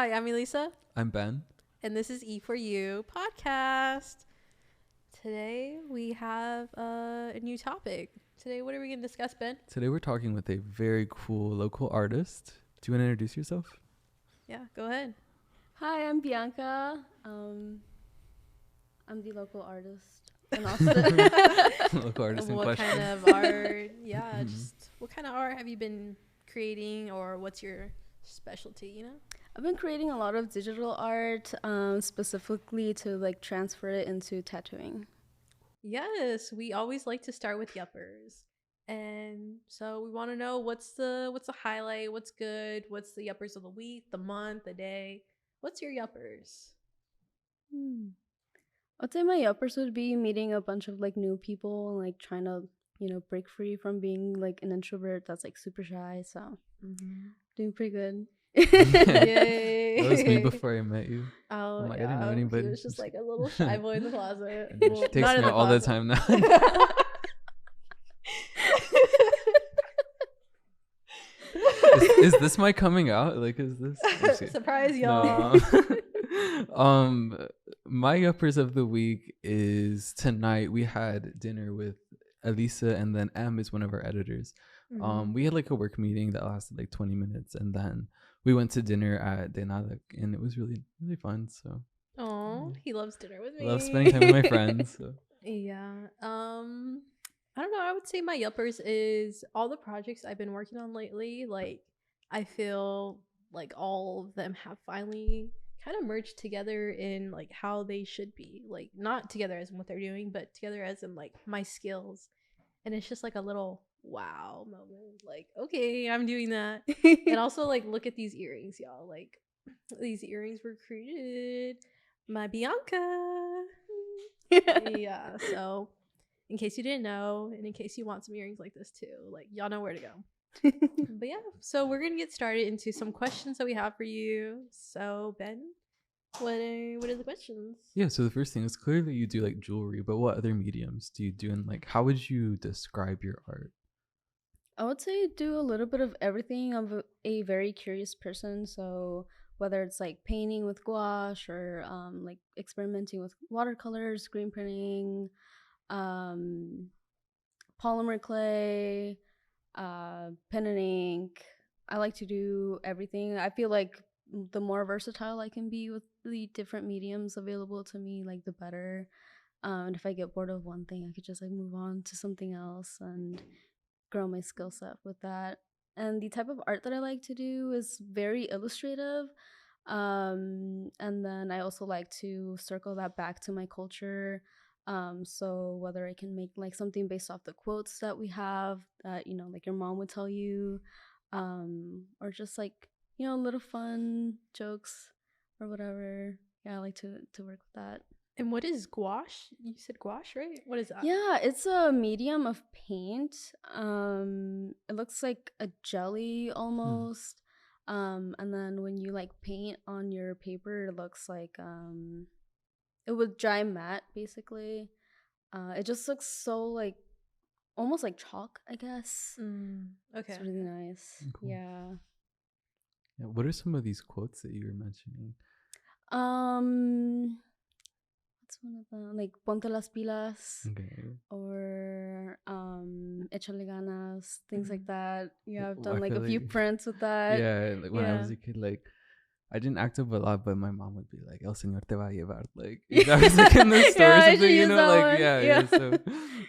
Hi, I'm Elisa. I'm Ben. And this is E for You podcast. Today we have a new topic. Today, what are we going to discuss, Ben? Today we're talking with a very cool local artist. Do you want to introduce yourself? Yeah, go ahead. Hi, I'm Bianca. I'm the local artist in Austin. Local artist in What question. kind of art? Yeah, just what kind of art have you been creating, or what's your specialty, you know? I've been creating a lot of digital art, specifically to like transfer it into tattooing. Yes, we always like to start with yuppers. And so we want to know what's the highlight, what's good, what's the yuppers of the week, the month, the day. What's your yuppers? I'd say my uppers would be meeting a bunch of like new people and like trying to, break free from being like an introvert that's like super shy. So doing pretty good. Yay. That was me before I met you. Oh, I yeah. didn't know anybody. He was just like a little shy boy in the closet. And then she takes not me in out all the time now. Is this my coming out? Like, is this? Surprise, y'all. No. My uppers of the week is tonight. We had dinner with Elisa, and then M is one of our editors. We had like a work meeting that lasted like 20 minutes, and then we went to dinner at Denadek, and it was really, really fun. So, Oh, he loves dinner with me. I love spending time with my friends. So. Yeah. I don't know. I would say my yuppers is all the projects I've been working on lately. Like, I feel like all of them have finally kind of merged together in like how they should be. Like, not together as in what they're doing, but together as in like my skills. And it's just like a little wow moment. Like, okay, I'm doing that. And also, like, look at these earrings, y'all. Like, these earrings were created by Bianca. Yeah, so in case you didn't know, and in case you want some earrings like this too, like, y'all know where to go. But yeah, so we're gonna get started into some questions that we have for you. So Ben, what are the questions? Yeah, so the first thing is clearly you do like jewelry, but what other mediums do you do, and like how would you describe your art? I would say do a little bit of everything. I'm a very curious person, so whether it's like painting with gouache or like experimenting with watercolors, screen printing, polymer clay, pen and ink. I like to do everything. I feel like the more versatile I can be with the different mediums available to me, like the better. And if I get bored of one thing, I could just like move on to something else and grow my skill set with that. And the type of art that I like to do is very illustrative. And then I also like to circle that back to my culture. So whether I can make like something based off the quotes that we have that, like your mom would tell you, or just like, little fun jokes or whatever. Yeah, I like to work with that. And what is gouache? You said gouache, right? What is that? Yeah, it's a medium of paint. It looks like a jelly almost. And then when you like paint on your paper, it looks like it would dry matte basically. It just looks so like almost like chalk, I guess. Okay. It's really nice. Cool. Yeah. What are some of these quotes that you were mentioning? What's one of them? Like Ponte las pilas. Okay. Or échale ganas, things like that. Yeah, I've Well, done I like a feel few like- prints with that. Yeah, like when I Yeah. was a kid, like I didn't act up a lot, but my mom would be like, "El señor te va a llevar." Like if I was like in the store Yeah, or I something, should you use know, that like one. yeah. Yeah. So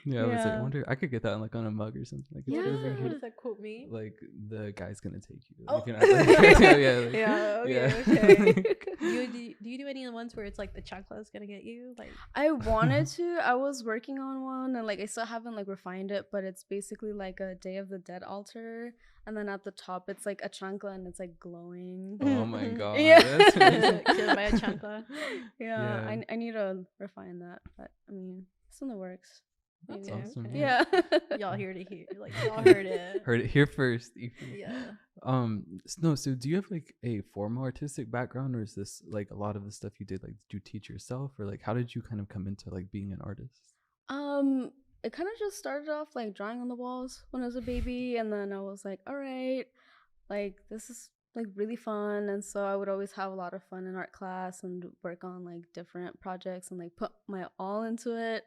yeah, I was like, I Yeah. wonder I could get that like on a mug or something. Like, it's What over does here. that quote mean? Like the guy's gonna take you. Oh. You can act like, yeah, like, Yeah, okay. Do you do any of the ones where it's like the chancla is gonna get you? Like, I wanted to. I was working on one and like I still haven't like refined it, but it's basically like a Day of the Dead altar, and then at the top it's like a chancla and it's like glowing. oh my god. Yeah. That's amazing. killed by a chancla. Yeah, Yeah. I need to refine that, but I mean it's in the works. That's Maybe. awesome. Okay. Yeah. Y'all heard it here. Like, y'all heard it. Heard it here first. Yeah. No, so do you have like a formal artistic background, or is this like a lot of the stuff you did, like did you teach yourself, or like how did you kind of come into like being an artist? It kind of just started off like drawing on the walls when I was a baby, and then I was like, all right, like this is like really fun, and so I would always have a lot of fun in art class and work on like different projects and like put my all into it.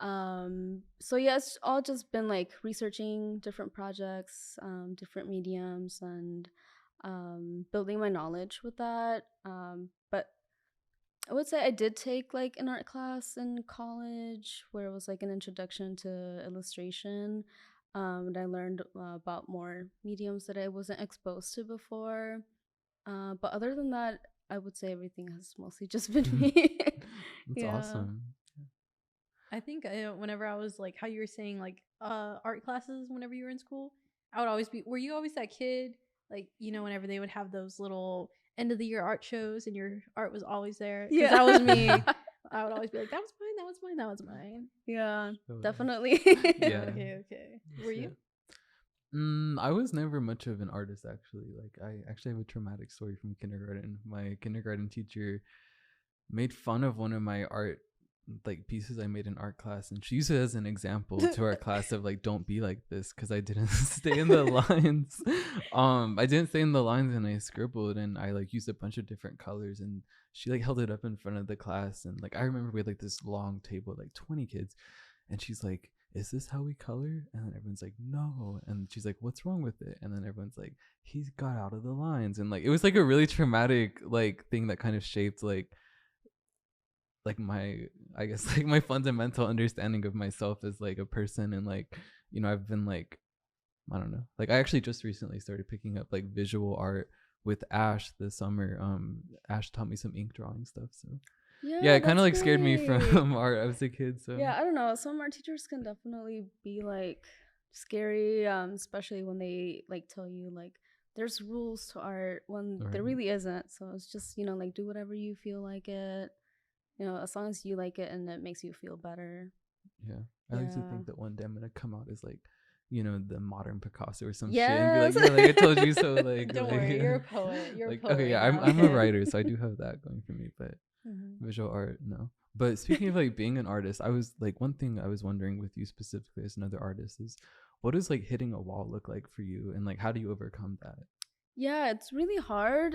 So yeah, it's all just been like researching different projects, different mediums, and building my knowledge with that. But I would say I did take like an art class in college where it was like an introduction to illustration. And I learned about more mediums that I wasn't exposed to before. But other than that, I would say everything has mostly just been me. That's Yeah. awesome. I think whenever I was like how you were saying like art classes whenever you were in school, I would always be. Were you always that kid like whenever they would have those little end of the year art shows and your art was always there? Because that was me. I would always be like, that was mine, that was mine, that was mine. Yeah, Oh, definitely. Yeah. Okay. Were you? I was never much of an artist actually. Like I actually have a traumatic story from kindergarten. My kindergarten teacher made fun of one of my art like pieces I made in art class, and she used it as an example to our class of like, don't be like this, because I didn't stay in the lines. I didn't stay in the lines, and I scribbled, and I like used a bunch of different colors, and she like held it up in front of the class, and like I remember we had like this long table, like 20 kids, and she's like, is this how we color? And then everyone's like, no. And she's like, what's wrong with it? And then everyone's like, he's got out of the lines. And like it was like a really traumatic like thing that kind of shaped like my, I guess, like my fundamental understanding of myself as like a person. And like, I've been like, I don't know, like I actually just recently started picking up like visual art with Ash this summer. Ash taught me some ink drawing stuff, so yeah, it kind of like scared me from art as a kid. So yeah, I don't know, some art teachers can definitely be like scary, especially when they like tell you like there's rules to art when there really isn't. So it's just like do whatever you feel like it, as long as you like it and it makes you feel better. Yeah, I like to think that one day I'm gonna come out as like, the modern Picasso or some yes. shit, and be like, yeah, like I told you so. Like, don't worry, you're a poet. You're like, a poet. Okay, yeah, I'm a writer, so I do have that going for me. But visual art, no. But speaking of like being an artist, I was like, one thing I was wondering with you specifically as another artist is, what does like hitting a wall look like for you, and like how do you overcome that? Yeah, it's really hard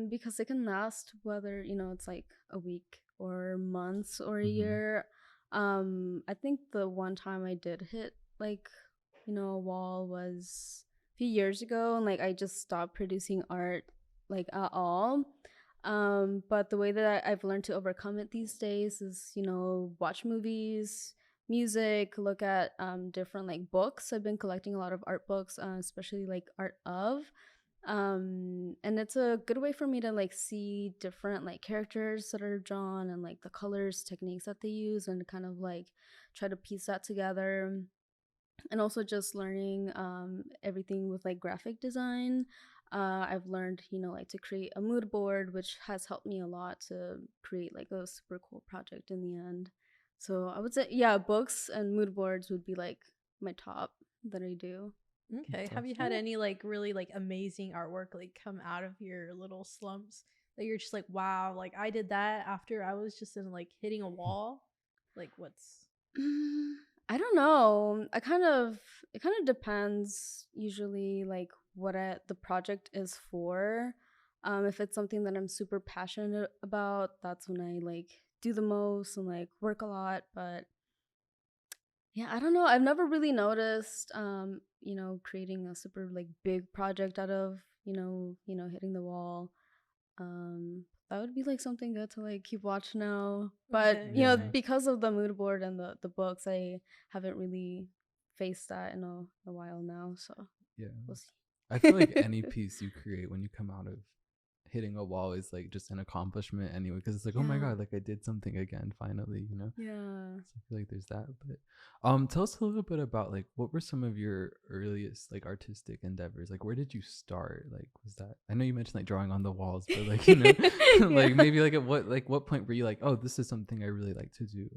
because it can last whether it's like a week or months or a year. I think the one time I did hit like a wall was a few years ago, and like I just stopped producing art like at all. But the way that I've learned to overcome it these days is watch movies, music, look at different like books. I've been collecting a lot of art books, especially like art of, and it's a good way for me to like see different like characters that are drawn and like the colors techniques that they use, and kind of like try to piece that together. And also just learning everything with like graphic design. I've learned like to create a mood board, which has helped me a lot to create like a super cool project in the end. So I would say, yeah, books and mood boards would be like my top that I do. Okay. Have you had any like really like amazing artwork like come out of your little slumps that you're just like, wow, like I did that after I was just in like hitting a wall? Like what's I don't know. It kind of depends usually like what the project is for. If it's something that I'm super passionate about, that's when I like do the most and like work a lot. But yeah, I don't know. I've never really noticed creating a super like big project out of, hitting the wall. That would be like something good to like keep watch now. But okay. because of the mood board and the books, I haven't really faced that in a while now. So Yeah, we'll see. I feel like any piece you create when you come out of hitting a wall is like just an accomplishment anyway, because it's like, oh my god, like I did something again finally, Yeah. So I feel like there's that. But tell us a little bit about like what were some of your earliest like artistic endeavors? Like where did you start? Like was that, I know you mentioned like drawing on the walls, but like like maybe like at what point were you like, oh, this is something I really like to do?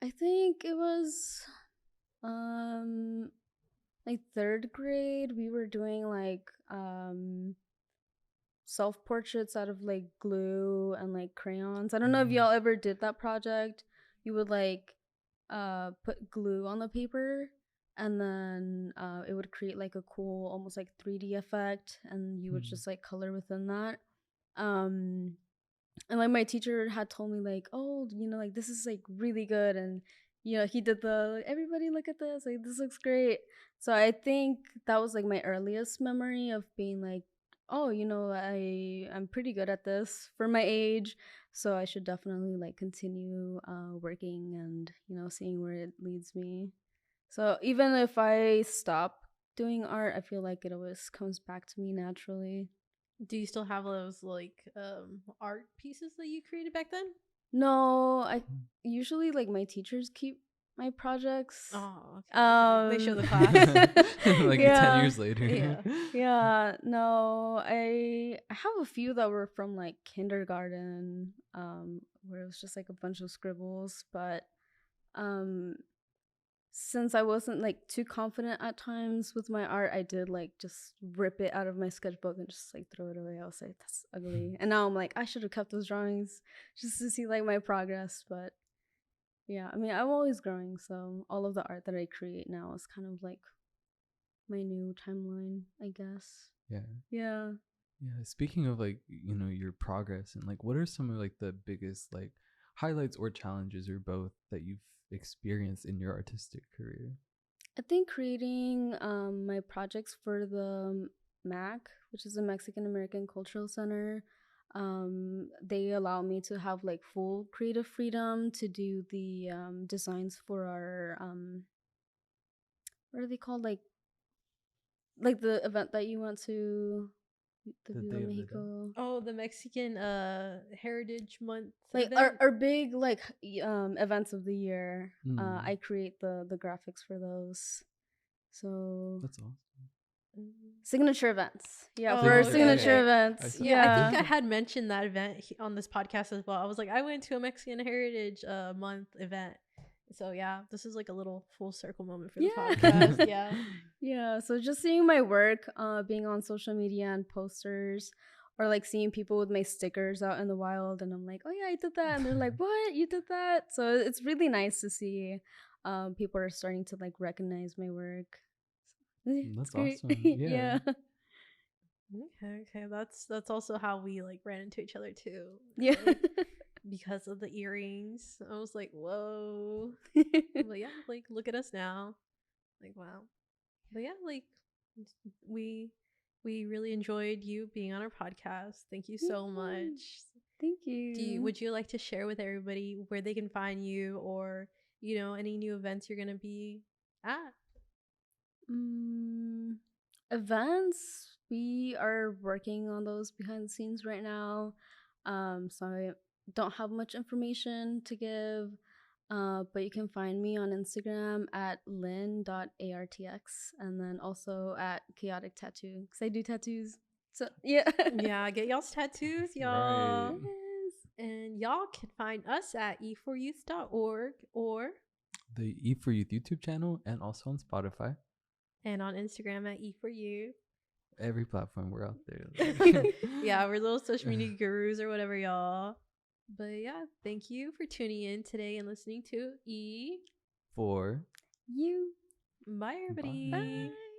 I think it was like third grade. We were doing like self portraits out of like glue and like crayons. I don't know if y'all ever did that project. You would like put glue on the paper and then it would create like a cool, almost like 3D effect, and you would just like color within that. And like my teacher had told me like, oh, like this is like really good, and he did the like, everybody look at this, like this looks great. So I think that was like my earliest memory of being like, oh, I'm pretty good at this for my age, so I should definitely like continue working and seeing where it leads me. So even if I stop doing art, I feel like it always comes back to me naturally. Do you still have those like art pieces that you created back then? No, I usually like my teachers keep my projects. Oh, okay. They show the class. Like 10 years later. Yeah, no, I have a few that were from like kindergarten, where it was just like a bunch of scribbles, but um since I wasn't like too confident at times with my art, I did like just rip it out of my sketchbook and just like throw it away. I was like, that's ugly. And now I'm like, I should have kept those drawings just to see like my progress. But yeah, I mean, I'm always growing. So all of the art that I create now is kind of like my new timeline, I guess. Yeah. Yeah. Yeah. Speaking of like, your progress and like, what are some of like the biggest like highlights or challenges or both that you've experienced in your artistic career? I think creating my projects for the MAC, which is the Mexican American Cultural Center, they allow me to have like full creative freedom to do the designs for our what are they called, like the event that you went to, the The Viva Day of the Dead. Mexico. Oh, the Mexican Heritage Month Like event? our big like events of the year. I create the graphics for those. So That's awesome. signature events. Yeah, Oh, for our okay, signature okay. events. Yeah, I think I Yeah. had mentioned that event on this podcast as well. I was like, I went to a Mexican Heritage Month event. So yeah, this is like a little full circle moment for the podcast. Yeah. Yeah, so just seeing my work, being on social media and posters, or like seeing people with my stickers out in the wild, and I'm like, oh yeah, I did that, and they're like, what, you did that? So it's really nice to see people are starting to like recognize my work. That's It's great. awesome. Yeah. Okay. That's also how we like ran into each other too. Yeah. Like, because of the earrings. I was like, whoa. But yeah, like look at us now. Like wow. But yeah, like we we really enjoyed you being on our podcast. Thank you so much. Thank you. Would you like to share with everybody where they can find you, or any new events you're gonna be at? Events, we are working on those behind the scenes right now. So I don't have much information to give. But you can find me on Instagram at lyn.artx, and then also at chaotic tattoo, because I do tattoos. So yeah. Yeah, get y'all's tattoos, y'all. Right. Yes. And y'all can find us at e4youth.org or The E for Youth YouTube channel and also on Spotify. and on Instagram at e4youth. Every platform we're out there. Yeah, we're little social media gurus or whatever, y'all. But yeah, thank you for tuning in today and listening to E For You. Bye, everybody. Bye. Bye.